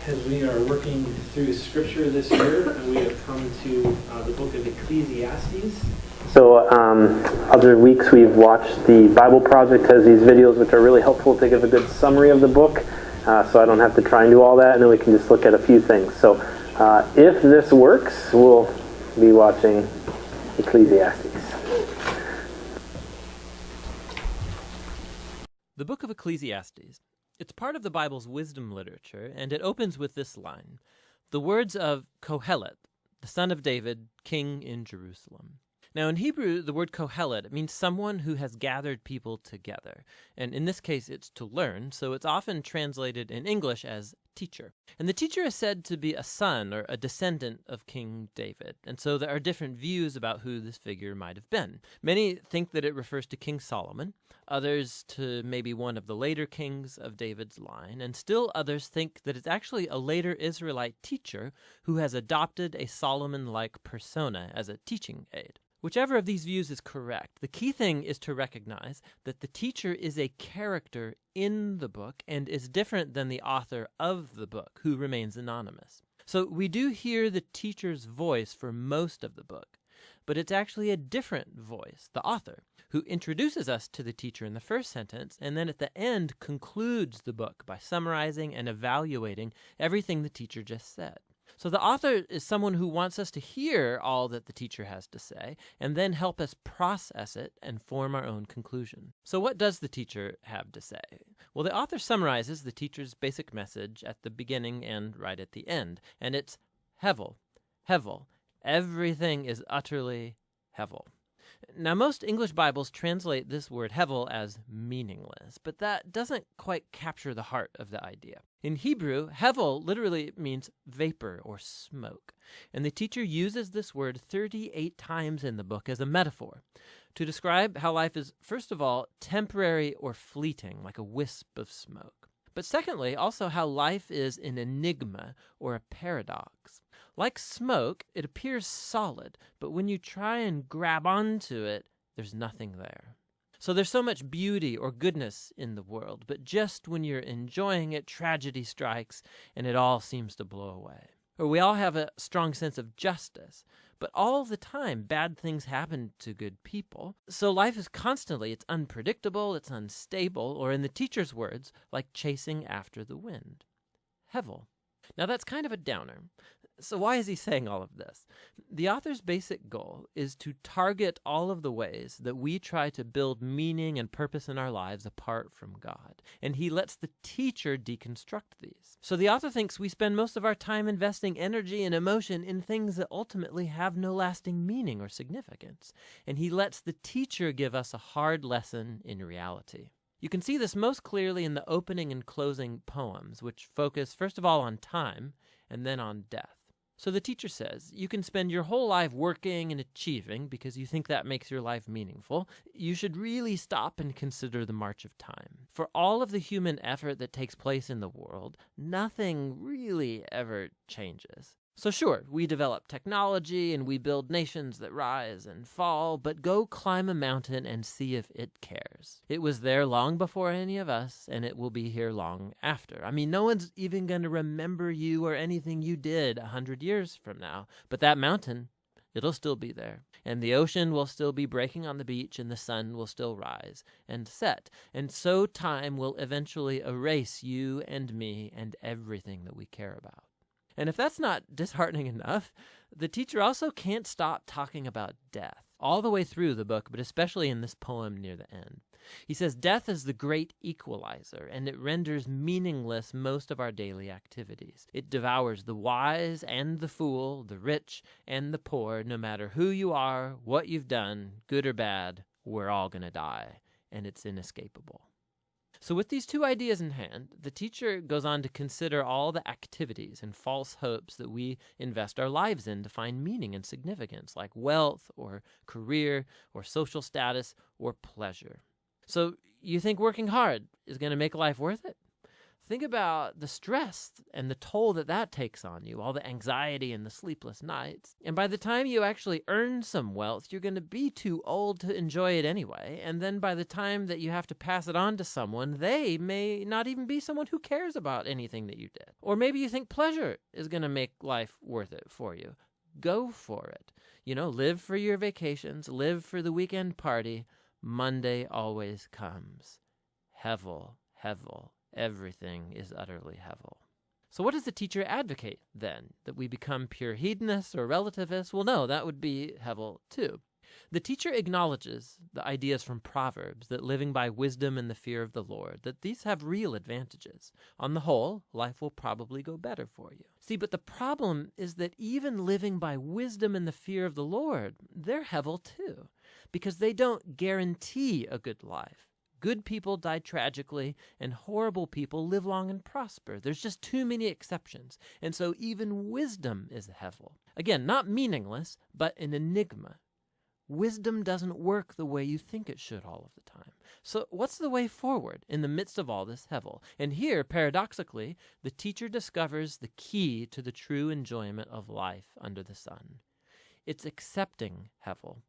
As we are working through Scripture this year, and we have come to the book of Ecclesiastes. So other weeks we've watched the Bible Project has these videos which are really helpful to give a good summary of the book, so I don't have to try and do all that, and then we can just look at a few things. So if this works, we'll be watching Ecclesiastes. The book of Ecclesiastes. It's part of the Bible's wisdom literature, and it opens with this line, the words of Kohelet, the son of David, king in Jerusalem. Now in Hebrew, the word Kohelet, it means someone who has gathered people together. And in this case, it's to learn, so it's often translated in English as teacher. And the teacher is said to be a son or a descendant of King David. And so there are different views about who this figure might have been. Many think that it refers to King Solomon, others to maybe one of the later kings of David's line, and still others think that it's actually a later Israelite teacher who has adopted a Solomon-like persona as a teaching aid. Whichever of these views is correct, the key thing is to recognize that the teacher is a character in the book and is different than the author of the book, who remains anonymous. So we do hear the teacher's voice for most of the book, but it's actually a different voice, the author, who introduces us to the teacher in the first sentence and then at the end concludes the book by summarizing and evaluating everything the teacher just said. So the author is someone who wants us to hear all that the teacher has to say and then help us process it and form our own conclusion. So what does the teacher have to say? Well, the author summarizes the teacher's basic message at the beginning and right at the end, and it's Hevel, Hevel. Everything is utterly Hevel. Now, most English Bibles translate this word Hevel as meaningless, but that doesn't quite capture the heart of the idea. In Hebrew, Hevel literally means vapor or smoke, and the teacher uses this word 38 times in the book as a metaphor to describe how life is, first of all, temporary or fleeting, like a wisp of smoke. But secondly, also how life is an enigma or a paradox. Like smoke, it appears solid, but when you try and grab onto it, there's nothing there. So there's so much beauty or goodness in the world, but just when you're enjoying it, tragedy strikes and it all seems to blow away. Or we all have a strong sense of justice, but all the time bad things happen to good people. So life is constantly, it's unpredictable, it's unstable, or in the teacher's words, like chasing after the wind. Hevel. Now that's kind of a downer. So why is he saying all of this? The author's basic goal is to target all of the ways that we try to build meaning and purpose in our lives apart from God. And he lets the teacher deconstruct these. So the author thinks we spend most of our time investing energy and emotion in things that ultimately have no lasting meaning or significance. And he lets the teacher give us a hard lesson in reality. You can see this most clearly in the opening and closing poems, which focus first of all on time and then on death. So the teacher says, you can spend your whole life working and achieving because you think that makes your life meaningful. You should really stop and consider the march of time. For all of the human effort that takes place in the world, nothing really ever changes. So sure, we develop technology and we build nations that rise and fall, but go climb a mountain and see if it cares. It was there long before any of us, and it will be here long after. I mean, no one's even going to remember you or anything you did 100 years from now, but that mountain, it'll still be there. And the ocean will still be breaking on the beach, and the sun will still rise and set. And so time will eventually erase you and me and everything that we care about. And if that's not disheartening enough, the teacher also can't stop talking about death, all the way through the book, but especially in this poem near the end. He says death is the great equalizer, and it renders meaningless most of our daily activities. It devours the wise and the fool, the rich and the poor, no matter who you are, what you've done, good or bad, we're all going to die, and it's inescapable. So with these two ideas in hand, the teacher goes on to consider all the activities and false hopes that we invest our lives in to find meaning and significance, like wealth or career or social status or pleasure. So you think working hard is going to make life worth it? Think about the stress and the toll that takes on you, all the anxiety and the sleepless nights. And by the time you actually earn some wealth, you're going to be too old to enjoy it anyway. And then by the time that you have to pass it on to someone, they may not even be someone who cares about anything that you did. Or maybe you think pleasure is going to make life worth it for you. Go for it. Live for your vacations, live for the weekend party. Monday always comes. Hevel, hevel. Everything is utterly hevel. So what does the teacher advocate, then? That we become pure hedonists or relativists? Well, no, that would be hevel too. The teacher acknowledges the ideas from Proverbs that living by wisdom and the fear of the Lord, that these have real advantages. On the whole, life will probably go better for you. See, but the problem is that even living by wisdom and the fear of the Lord, they're hevel too, because they don't guarantee a good life. Good people die tragically, and horrible people live long and prosper. There's just too many exceptions. And so even wisdom is hevel. Again, not meaningless, but an enigma. Wisdom doesn't work the way you think it should all of the time. So what's the way forward in the midst of all this hevel? And here, paradoxically, the teacher discovers the key to the true enjoyment of life under the sun. It's accepting hevel.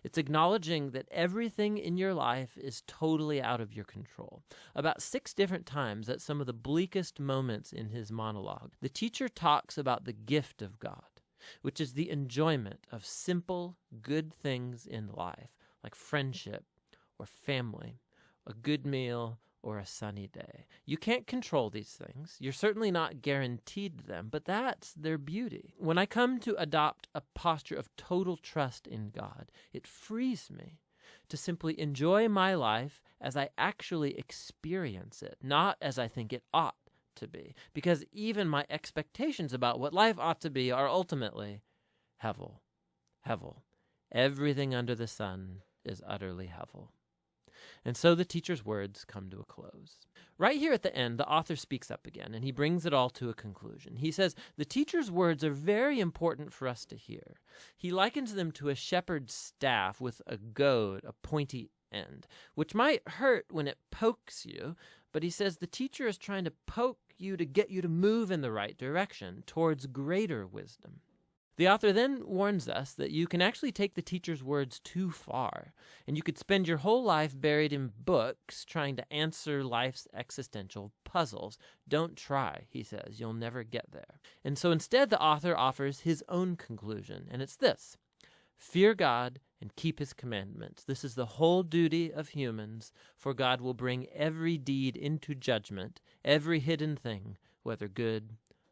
It's acknowledging that everything in your life is totally out of your control. About 6 different times at some of the bleakest moments in his monologue, the teacher talks about the gift of God, which is the enjoyment of simple, good things in life, like friendship or family, a good meal, or a sunny day. You can't control these things. You're certainly not guaranteed them, but that's their beauty. When I come to adopt a posture of total trust in God, it frees me to simply enjoy my life as I actually experience it, not as I think it ought to be. Because even my expectations about what life ought to be are ultimately hevel. Hevel. Everything under the sun is utterly hevel. And so the teacher's words come to a close. Right here at the end, the author speaks up again, and he brings it all to a conclusion. He says, the teacher's words are very important for us to hear. He likens them to a shepherd's staff with a goad, a pointy end, which might hurt when it pokes you, but he says the teacher is trying to poke you to get you to move in the right direction, towards greater wisdom. The author then warns us that you can actually take the teacher's words too far, and you could spend your whole life buried in books trying to answer life's existential puzzles. Don't try, he says. You'll never get there. And so instead, the author offers his own conclusion, and it's this: fear God and keep his commandments. This is the whole duty of humans, for God will bring every deed into judgment, every hidden thing, whether good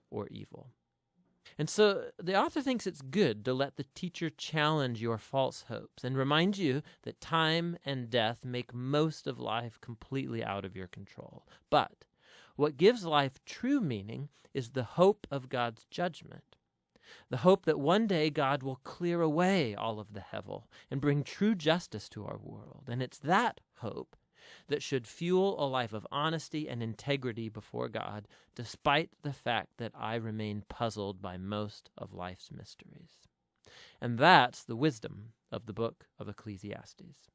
or evil. And so the author thinks it's good to let the teacher challenge your false hopes and remind you that time and death make most of life completely out of your control. But what gives life true meaning is the hope of God's judgment, the hope that one day God will clear away all of the hevel and bring true justice to our world. And it's that hope that should fuel a life of honesty and integrity before God, despite the fact that I remain puzzled by most of life's mysteries. And that's the wisdom of the book of Ecclesiastes.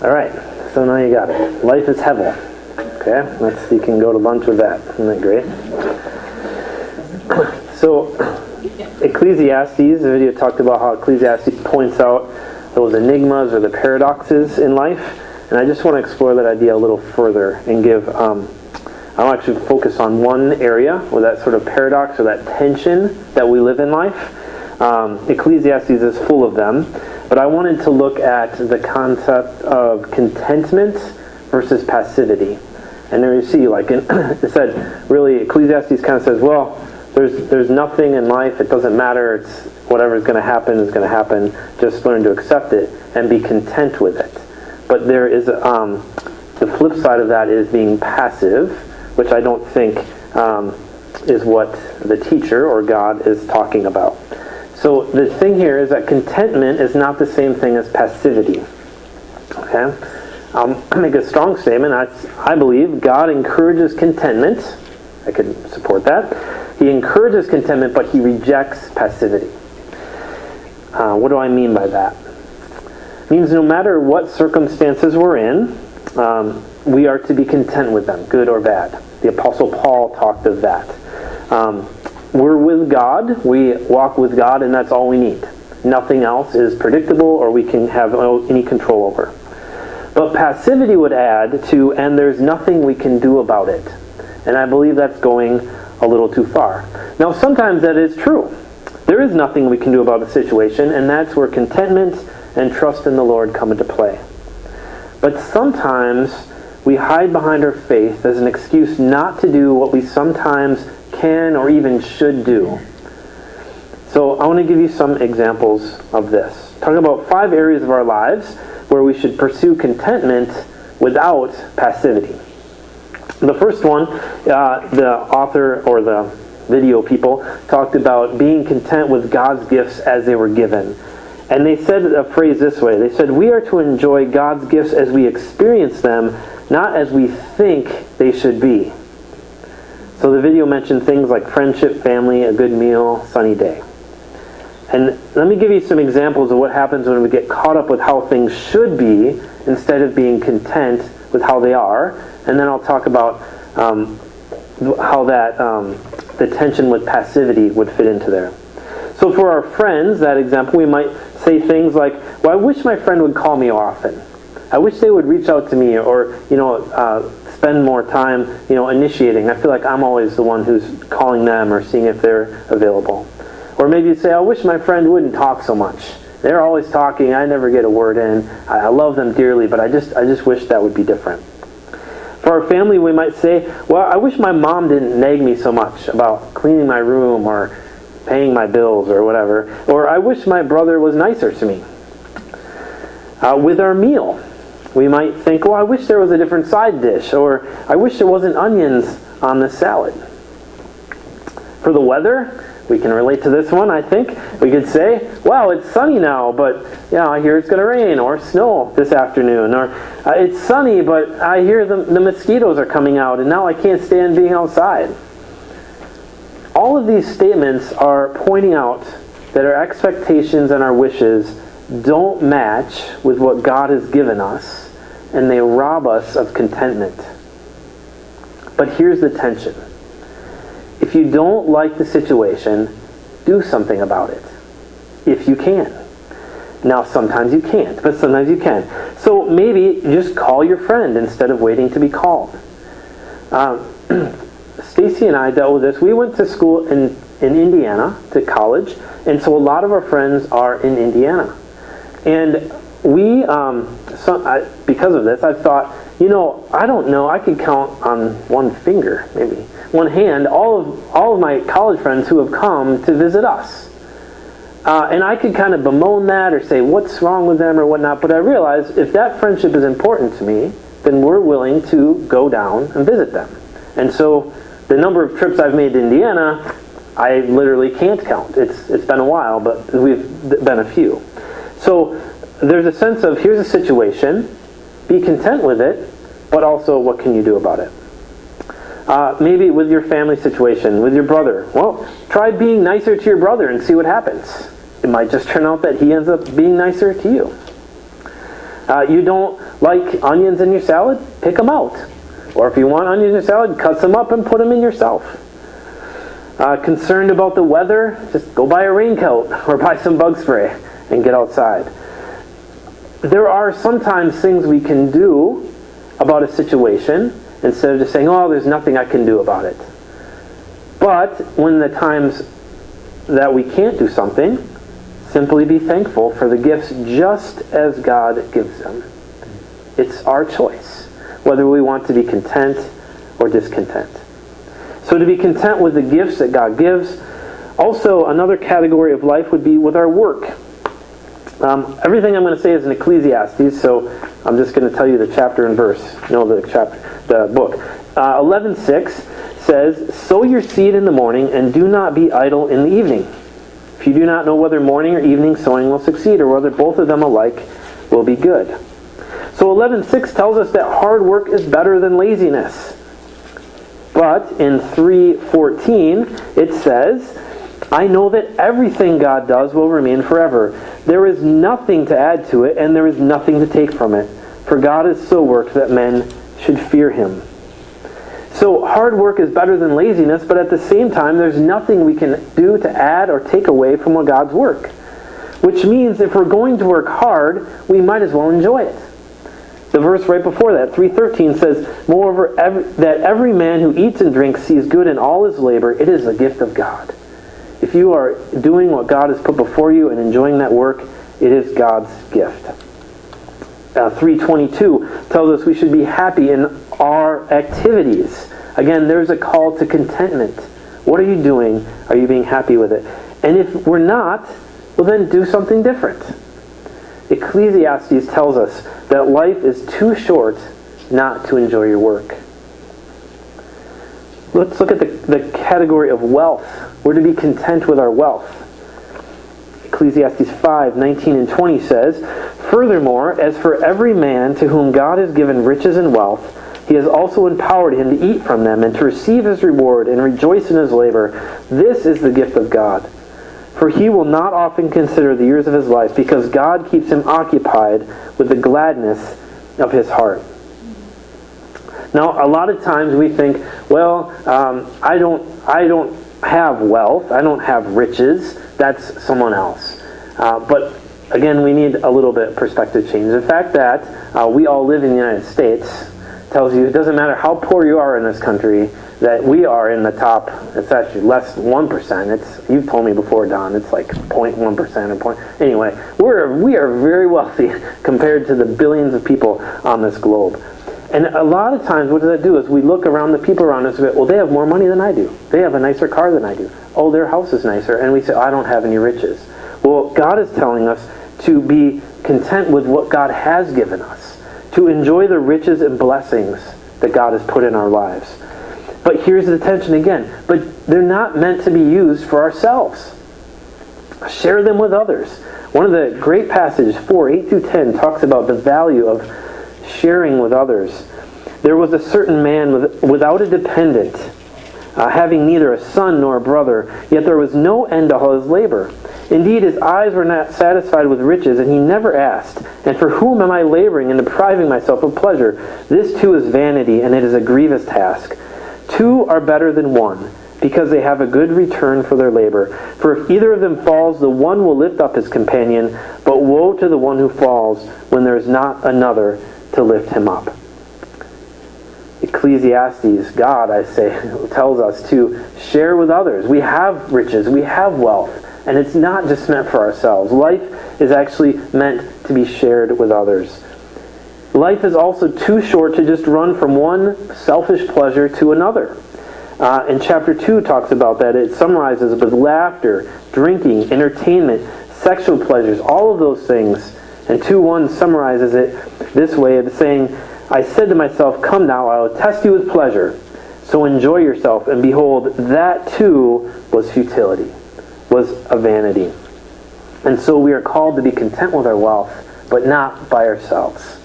All right, so now you got it. Life is hevel. Okay, let's see, you can go to lunch with that. Isn't that great? So, Ecclesiastes, the video talked about how Ecclesiastes points out those enigmas or the paradoxes in life, and I just want to explore that idea a little further and give, I'll actually focus on one area where that sort of paradox or that tension that we live in life. Ecclesiastes is full of them, but I wanted to look at the concept of contentment versus passivity. And there you see, like it said, really Ecclesiastes kind of says, well, there's nothing in life, it doesn't matter, it's whatever's going to happen is going to happen, just learn to accept it and be content with it. But there is, the flip side of that is being passive, which I don't think is what the teacher or God is talking about. So the thing here is that contentment is not the same thing as passivity. Okay? I'll make a strong statement. I believe God encourages contentment. I could support that. He encourages contentment, but he rejects passivity. What do I mean by that? It means no matter what circumstances we're in, we are to be content with them, good or bad. The Apostle Paul talked of that. We're with God, we walk with God, and that's all we need. Nothing else is predictable or we can have any control over. But passivity would add to, and there's nothing we can do about it. And I believe that's going a little too far. Now, sometimes that is true. There is nothing we can do about a situation, and that's where contentment and trust in the Lord come into play. But sometimes we hide behind our faith as an excuse not to do what we sometimes can or even should do. So I want to give you some examples of this. Talking about 5 areas of our lives where we should pursue contentment without passivity. The first one, the author or the video people talked about being content with God's gifts as they were given. And they said a phrase this way. They said, we are to enjoy God's gifts as we experience them, not as we think they should be. So the video mentioned things like friendship, family, a good meal, sunny day. And let me give you some examples of what happens when we get caught up with how things should be instead of being content with how they are. And then I'll talk about how that the tension with passivity would fit into there. So for our friends, that example, we might say things like, well, I wish my friend would call me often. I wish they would reach out to me or, spend more time, initiating. I feel like I'm always the one who's calling them or seeing if they're available. Or maybe you say, I wish my friend wouldn't talk so much. They're always talking. I never get a word in. I love them dearly, but I just wish that would be different. For our family, we might say, well, I wish my mom didn't nag me so much about cleaning my room or paying my bills or whatever. Or I wish my brother was nicer to me. With our meal, we might think, well, I wish there was a different side dish. Or I wish there wasn't onions on this salad. For the weather, we can relate to this one, I think. We could say, wow, it's sunny now, but I hear it's going to rain or snow this afternoon. Or it's sunny, but I hear the mosquitoes are coming out, and now I can't stand being outside. All of these statements are pointing out that our expectations and our wishes don't match with what God has given us, and they rob us of contentment. But here's the tension. If you don't like the situation, do something about it. If you can. Now, sometimes you can't, but sometimes you can. So maybe just call your friend instead of waiting to be called. Stacy and I dealt with this. We went to school in Indiana, to college, and so a lot of our friends are in Indiana. And we, because of this, I thought, I don't know, I could count on one finger, maybe, one hand, all of my college friends who have come to visit us. And I could kind of bemoan that or say, what's wrong with them or whatnot, but I realized if that friendship is important to me, then we're willing to go down and visit them. And so the number of trips I've made to Indiana, I literally can't count. It's been a while, but we've been a few. So there's a sense of, here's a situation, be content with it, but also what can you do about it? Maybe with your family situation, with your brother. Well, try being nicer to your brother and see what happens. It might just turn out that he ends up being nicer to you. You don't like onions in your salad? Pick them out. Or if you want onions in your salad, cut them up and put them in yourself. Concerned about the weather? Just go buy a raincoat or buy some bug spray and get outside. There are sometimes things we can do about a situation instead of just saying, oh, there's nothing I can do about it. But when the times that we can't do something, simply be thankful for the gifts just as God gives them. It's our choice, whether we want to be content or discontent. So to be content with the gifts that God gives. Also, another category of life would be with our work. Everything I'm going to say is in Ecclesiastes, so I'm just going to tell you the chapter and verse. The book. 11:6 says, sow your seed in the morning and do not be idle in the evening. If you do not know whether morning or evening sowing will succeed, or whether both of them alike will be good. So 11:6 tells us that hard work is better than laziness. But in 3:14 it says, I know that everything God does will remain forever. There is nothing to add to it, and there is nothing to take from it. For God has so worked that men should fear him. So hard work is better than laziness, but at the same time, there's nothing we can do to add or take away from God's work. Which means if we're going to work hard, we might as well enjoy it. The verse right before that, 3:13, says, "Moreover, that every man who eats and drinks sees good in all his labor, it is a gift of God." If you are doing what God has put before you and enjoying that work, it is God's gift. 3:22 tells us we should be happy in our activities. Again, there's a call to contentment. What are you doing? Are you being happy with it? And if we're not, well then do something different. Ecclesiastes tells us that life is too short not to enjoy your work. Let's look at the category of wealth. We're to be content with our wealth. Ecclesiastes 5:19 and 20 says, "Furthermore, as for every man to whom God has given riches and wealth, he has also empowered him to eat from them and to receive his reward and rejoice in his labor. This is the gift of God. For he will not often consider the years of his life, because God keeps him occupied with the gladness of his heart." Now, a lot of times we think, well, I don't have wealth, I don't have riches, that's someone else. But again, we need a little bit of perspective change. The fact that we all live in the United States tells you it doesn't matter how poor you are in this country, that we are in the top. It's actually less than 1%. You've told me before, Don, it's like 0.1% or point. Anyway, we are very wealthy compared to the billions of people on this globe. And a lot of times what does that do is we look around the people around us and go, well, they have more money than I do. They have a nicer car than I do. Oh, their house is nicer. And we say, I don't have any riches. Well, God is telling us to be content with what God has given us, to enjoy the riches and blessings that God has put in our lives. But here's the tension again. But they're not meant to be used for ourselves. Share them with others. One of the great passages, 4:8-10, talks about the value of sharing with others. There was a certain man without a dependent, having neither a son nor a brother, yet there was no end to all his labor. Indeed, his eyes were not satisfied with riches, and he never asked, "And for whom am I laboring and depriving myself of pleasure?" This too is vanity, and it is a grievous task. Two are better than one, because they have a good return for their labor. For if either of them falls, the one will lift up his companion, but woe to the one who falls when there is not another to lift him up. Ecclesiastes, God, I say, tells us to share with others. We have riches, we have wealth, and it's not just meant for ourselves. Life is actually meant to be shared with others. Life is also too short to just run from one selfish pleasure to another. And chapter 2 talks about that. It summarizes it with laughter, drinking, entertainment, sexual pleasures, all of those things. And 2:1 summarizes it this way, of saying, "I said to myself, come now, I will test you with pleasure. So enjoy yourself, and behold, that too was futility," was a vanity. And so we are called to be content with our wealth, but not by ourselves.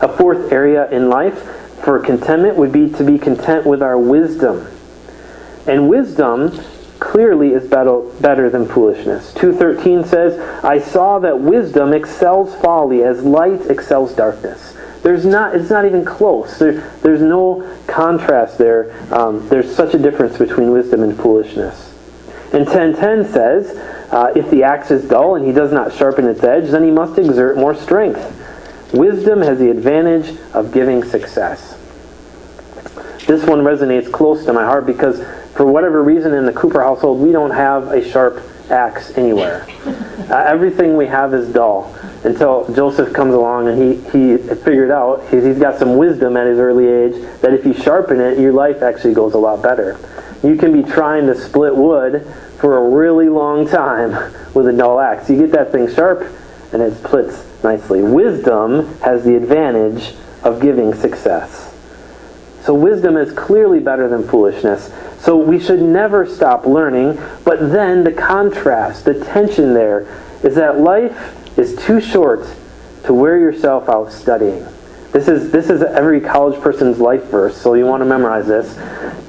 A fourth area in life for contentment would be to be content with our wisdom. And wisdom clearly is better than foolishness. 2:13 says, "I saw that wisdom excels folly as light excels darkness." It's not even close. There's no contrast there. There's such a difference between wisdom and foolishness. And 10:10 says, "If the axe is dull and he does not sharpen its edge, then he must exert more strength." Wisdom has the advantage of giving success. This one resonates close to my heart because for whatever reason in the Cooper household, we don't have a sharp axe anywhere. Everything we have is dull until Joseph comes along and he figured out, he's got some wisdom at his early age, that if you sharpen it, your life actually goes a lot better. You can be trying to split wood for a really long time with a dull axe. You get that thing sharp and it splits nicely. Wisdom has the advantage of giving success. So wisdom is clearly better than foolishness. So we should never stop learning, but then the contrast, the tension there, is that life is too short to wear yourself out studying. This is every college person's life verse, so you want to memorize this.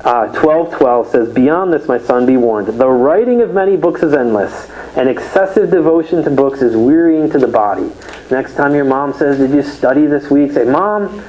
12:12 says, "Beyond this, my son, be warned. The writing of many books is endless, and excessive devotion to books is wearying to the body." Next time your mom says, "Did you study this week?" say, "Mom,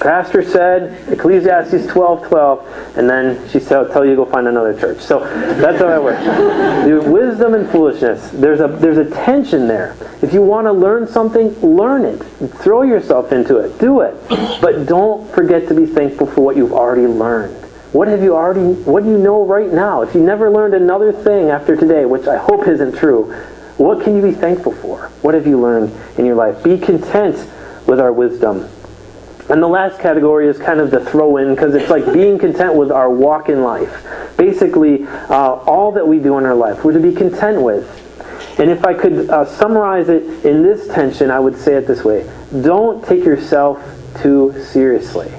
Pastor said Ecclesiastes 12:12," and then she'll tell you to go find another church. So that's how that works. Wisdom and foolishness. There's a tension there. If you want to learn something, learn it. Throw yourself into it. Do it. But don't forget to be thankful for what you've already learned. What do you know right now? If you never learned another thing after today, which I hope isn't true, what can you be thankful for? What have you learned in your life? Be content with our wisdom. And the last category is kind of the throw in, because it's like being content with our walk in life. Basically, all that we do in our life, we're to be content with. And if I could summarize it in this tension, I would say it this way. Don't take yourself too seriously.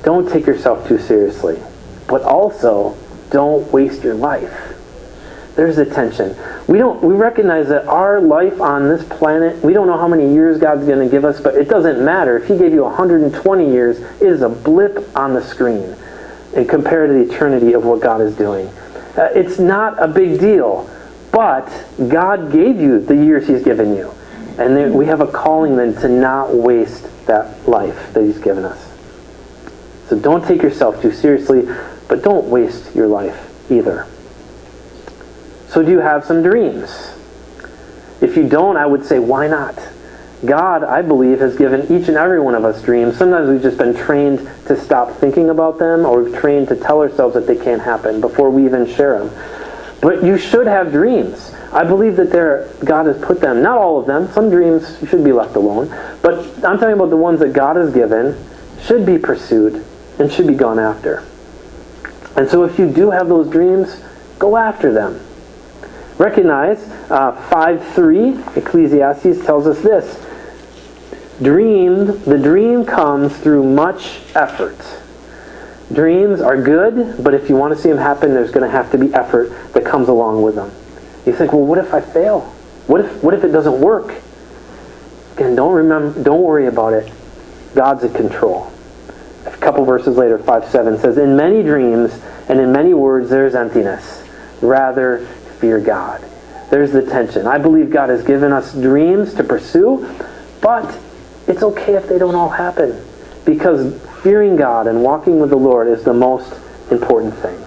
Don't take yourself too seriously. But also, don't waste your life. There's a tension. We recognize that our life on this planet, we don't know how many years God's going to give us, but it doesn't matter. If He gave you 120 years, it is a blip on the screen and compared to the eternity of what God is doing. It's not a big deal, but God gave you the years He's given you. And we have a calling then to not waste that life that He's given us. So don't take yourself too seriously, but don't waste your life either. So do you have some dreams? If you don't, I would say, why not? God, I believe, has given each and every one of us dreams. Sometimes we've just been trained to stop thinking about them, or we've trained to tell ourselves that they can't happen before we even share them. But you should have dreams. I believe that God has put them, not all of them, some dreams should be left alone, but I'm talking about the ones that God has given, should be pursued, and should be gone after. And so if you do have those dreams, go after them. Recognize 5:3, Ecclesiastes tells us this. The dream comes through much effort. Dreams are good, but if you want to see them happen, there's going to have to be effort that comes along with them. You think, well, what if I fail? What if it doesn't work? Again, don't worry about it. God's in control. A couple verses later, 5:7 says, "In many dreams and in many words there is emptiness. Rather, fear God." There's the tension. I believe God has given us dreams to pursue, but it's okay if they don't all happen, because fearing God and walking with the Lord is the most important thing.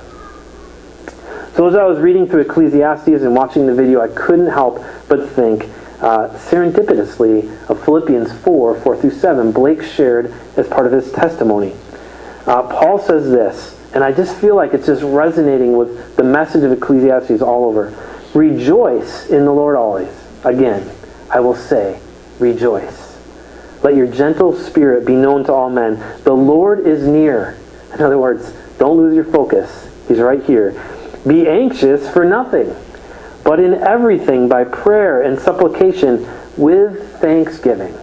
So as I was reading through Ecclesiastes and watching the video, I couldn't help but think serendipitously of Philippians 4:4-7. Blake shared as part of his testimony. Paul says this, and I just feel like it's just resonating with the message of Ecclesiastes all over. "Rejoice in the Lord always." Again, I will say, rejoice. "Let your gentle spirit be known to all men. The Lord is near." In other words, don't lose your focus. He's right here. "Be anxious for nothing, but in everything by prayer and supplication with thanksgiving."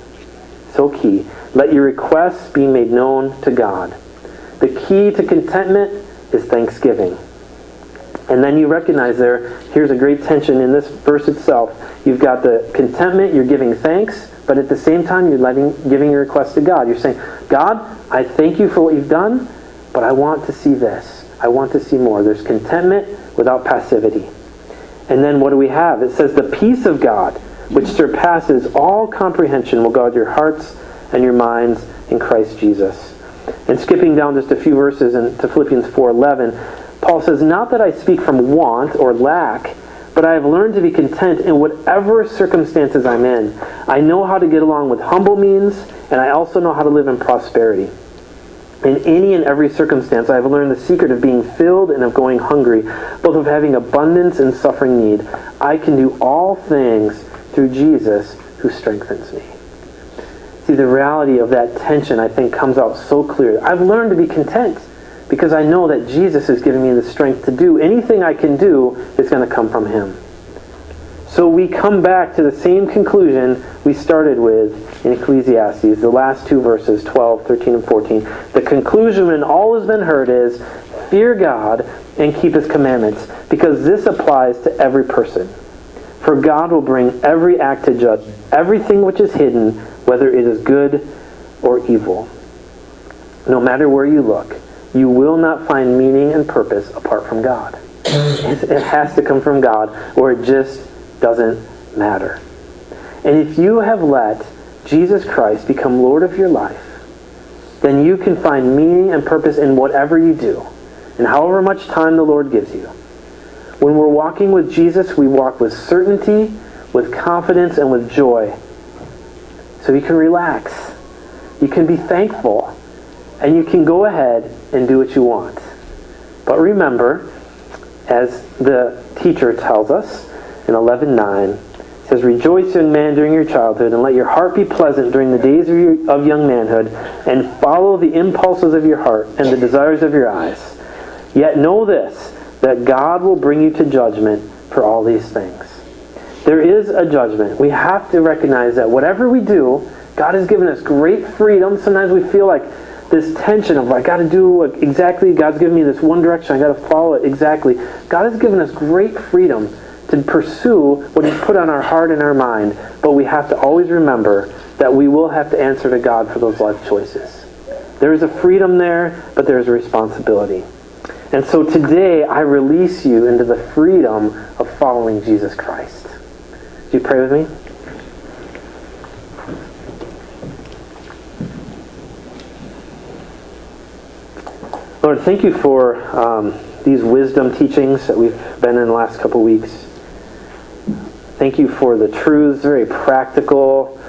So key. "Let your requests be made known to God." The key to contentment is thanksgiving. And then you recognize here's a great tension in this verse itself. You've got the contentment, you're giving thanks, but at the same time you're giving your request to God. You're saying, "God, I thank you for what you've done, but I want to see this. I want to see more." There's contentment without passivity. And then what do we have? It says, "The peace of God, which surpasses all comprehension, will guard your hearts and your minds in Christ Jesus." And skipping down just a few verses into Philippians 4:11, Paul says, "Not that I speak from want or lack, but I have learned to be content in whatever circumstances I'm in. I know how to get along with humble means, and I also know how to live in prosperity. In any and every circumstance, I have learned the secret of being filled and of going hungry, both of having abundance and suffering need. I can do all things through Jesus who strengthens me." See, the reality of that tension, I think, comes out so clear. I've learned to be content because I know that Jesus is giving me the strength to do anything I can do is going to come from Him. So we come back to the same conclusion we started with in Ecclesiastes, the last two verses, 12, 13, and 14. The conclusion when all has been heard is, fear God and keep His commandments, because this applies to every person. For God will bring every act to judgment. Everything which is hidden whether it is good or evil. No matter where you look, you will not find meaning and purpose apart from God. It has to come from God, or it just doesn't matter. And if you have let Jesus Christ become Lord of your life, then you can find meaning and purpose in whatever you do, and however much time the Lord gives you. When we're walking with Jesus, we walk with certainty, with confidence, and with joy. So you can relax. You can be thankful. And you can go ahead and do what you want. But remember, as the teacher tells us in 11:9, it says, "Rejoice, young man, during your childhood, and let your heart be pleasant during the days of young manhood, and follow the impulses of your heart and the desires of your eyes. Yet know this, that God will bring you to judgment for all these things." There is a judgment. We have to recognize that whatever we do, God has given us great freedom. Sometimes we feel like this tension of, I got to do exactly, God's given me this one direction, I got to follow it exactly. God has given us great freedom to pursue what He's put on our heart and our mind, but we have to always remember that we will have to answer to God for those life choices. There is a freedom there, but there is a responsibility. And so today, I release you into the freedom of following Jesus Christ. Do you pray with me? Lord, thank you for these wisdom teachings that we've been in the last couple weeks. Thank you for the truths, very practical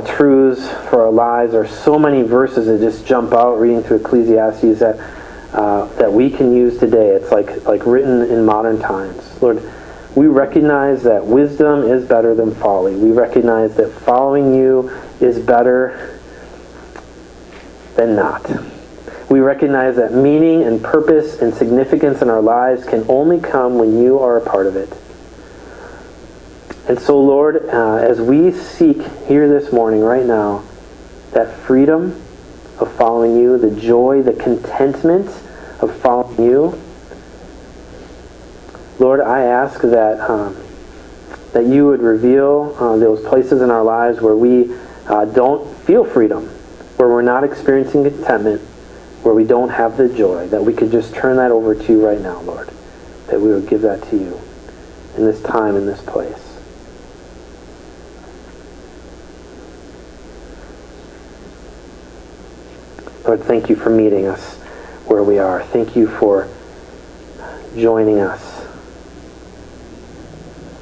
truths for our lives. There are so many verses that just jump out reading through Ecclesiastes that we can use today. It's like written in modern times. Lord, we recognize that wisdom is better than folly. We recognize that following you is better than not. We recognize that meaning and purpose and significance in our lives can only come when you are a part of it. And so, Lord, as we seek here this morning, right now, that freedom of following you, the joy, the contentment of following you, Lord, I ask that you would reveal those places in our lives where we don't feel freedom, where we're not experiencing contentment, where we don't have the joy, that we could just turn that over to you right now, Lord. That we would give that to you in this time, in this place. Lord, thank you for meeting us where we are. Thank you for joining us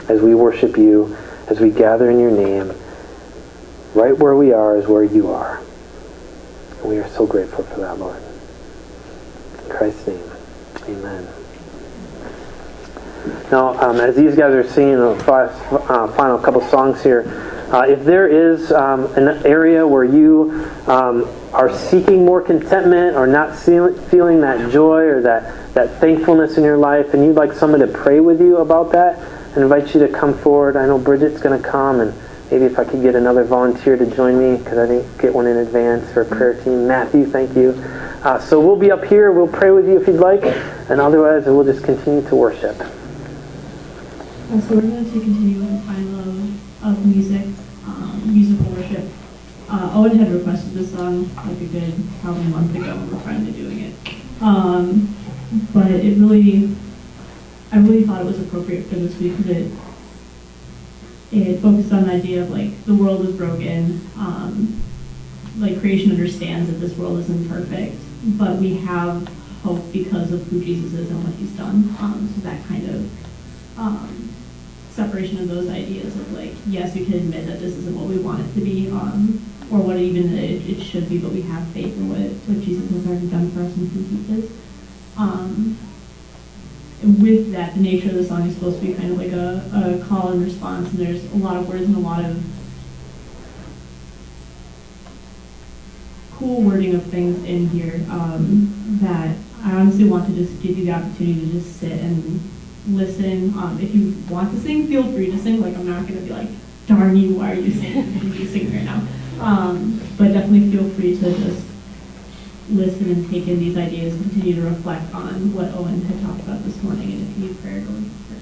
as we worship you, as we gather in your name. Right where we are is where you are. And we are so grateful for that, Lord. In Christ's name, amen. Now, as these guys are singing the final couple songs here, if there is an area where you are seeking more contentment or not feeling that joy or that thankfulness in your life, and you'd like someone to pray with you about that, I invite you to come forward. I know Bridget's going to come, and maybe if I could get another volunteer to join me, because I didn't get one in advance for a prayer team. Matthew, thank you. So we'll be up here. We'll pray with you if you'd like, and otherwise we'll just continue to worship. So we're going to continue with a time of music, musical worship. Owen had requested this song like a good probably a month ago, and we're finally doing it. But I really thought it was appropriate for this week because it focused on the idea of like the world is broken. Like creation understands that this world isn't perfect, but we have hope because of who Jesus is and what He's done. So that kind of separation of those ideas of like, yes, we can admit that this isn't what we want it to be, or what even it should be, but we have faith in what Jesus has already done for us and who He is. And with that, the nature of the song is supposed to be kind of like a call and response, and there's a lot of words and a lot of cool wording of things in here that I honestly want to just give you the opportunity to just sit and listen. If you want to sing, feel free to sing. Like, I'm not going to be like, darn you, why are you singing? You sing right now. But definitely feel free to just listen and take in these ideas and continue to reflect on what Owen had talked about this morning, and if you need prayer, go into prayer.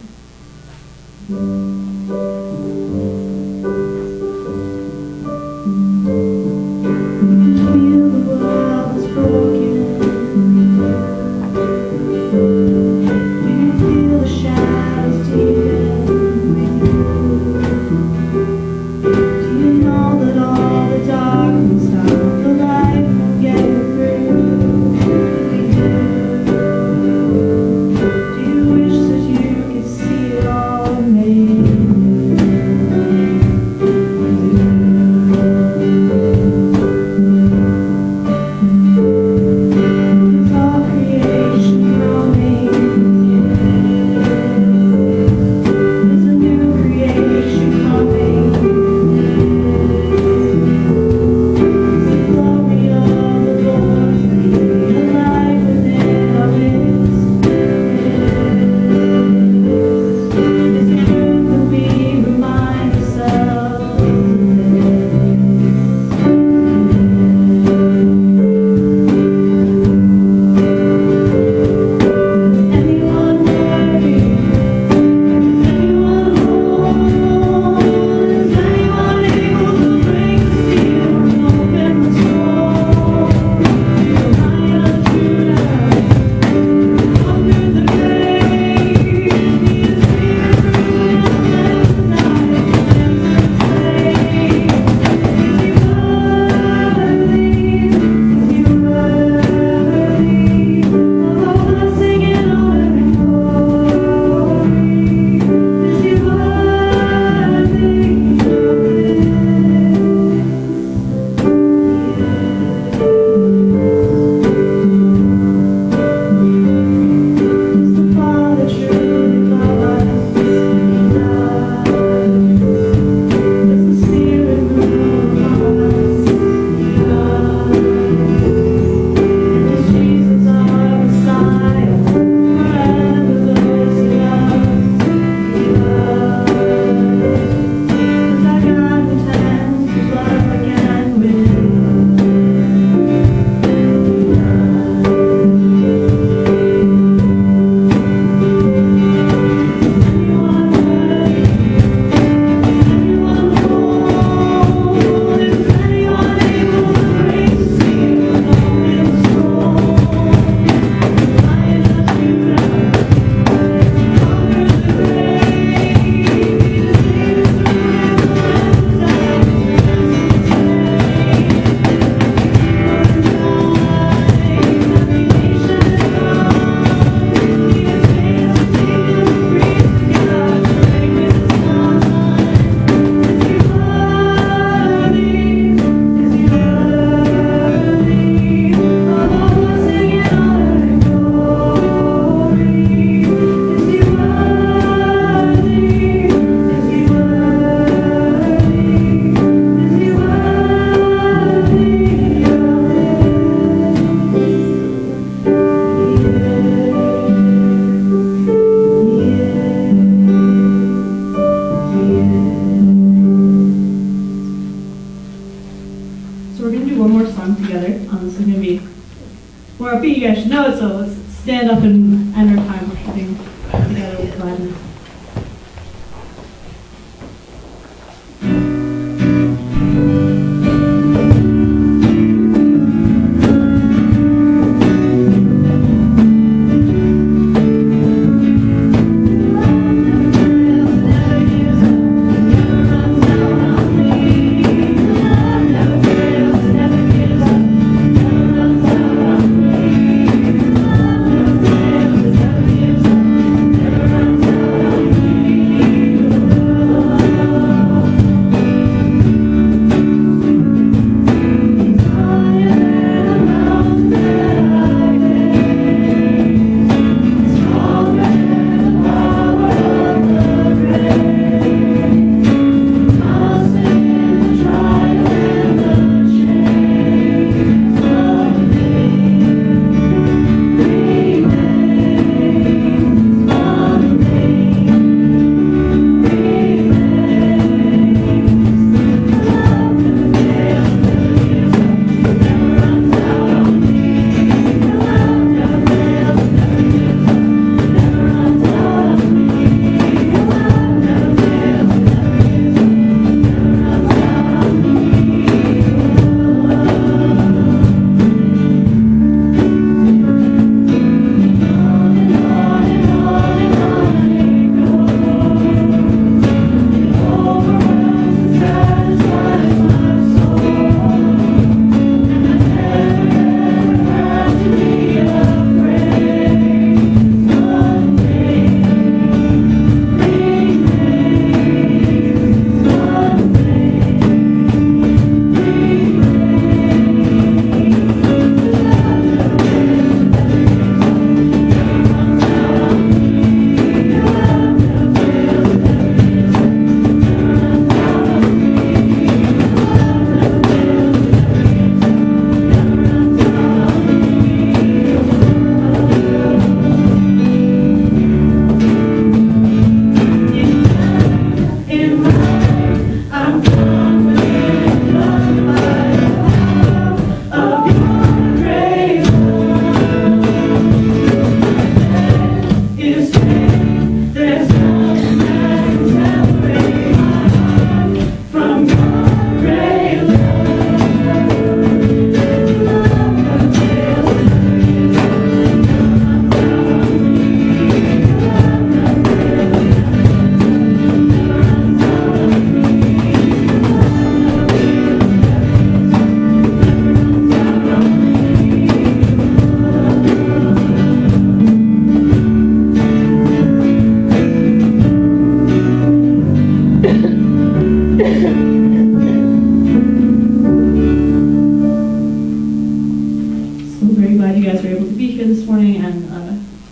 This is going to be more upbeat. You guys should know it, so let's stand up and end our time worshiping together with gladness.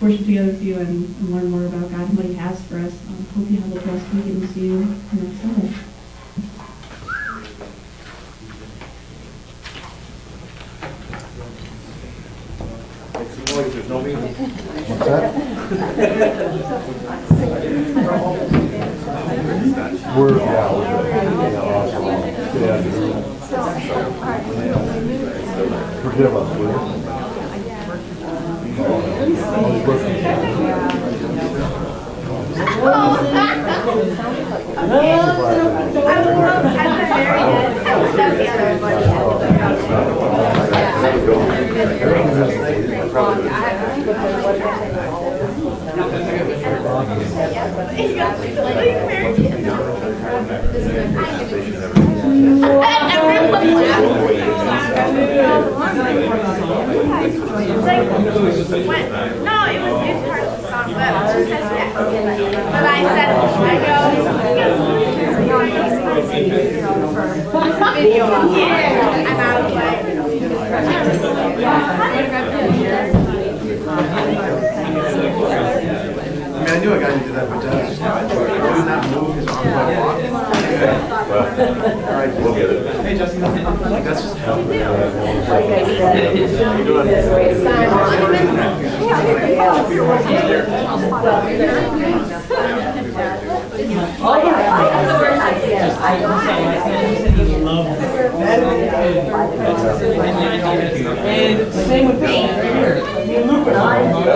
Worship together with you and learn more about God and what He has for us. Hope you have a blessed week and see you next Sunday. Make some noise, there's no meeting. What's that? Forgive us, will you? No, it was part of the song, but she says yes. But I said, video. Yeah, and I was like, I knew a guy who did that, but do not move his arm while walking. All right, we'll get it. Hey, Justin, that's just how you doing? And same with this one here. Me and Luke went home. We're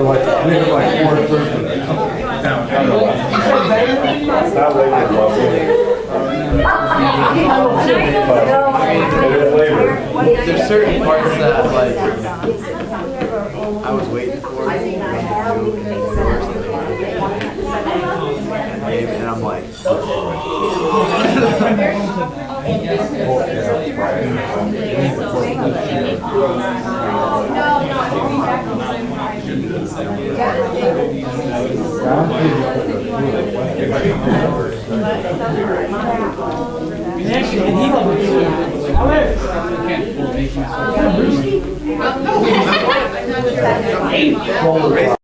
like, we have like 4 versions. Not labeled lovely. There's certain parts that like I was waiting for and I'm like Actually, he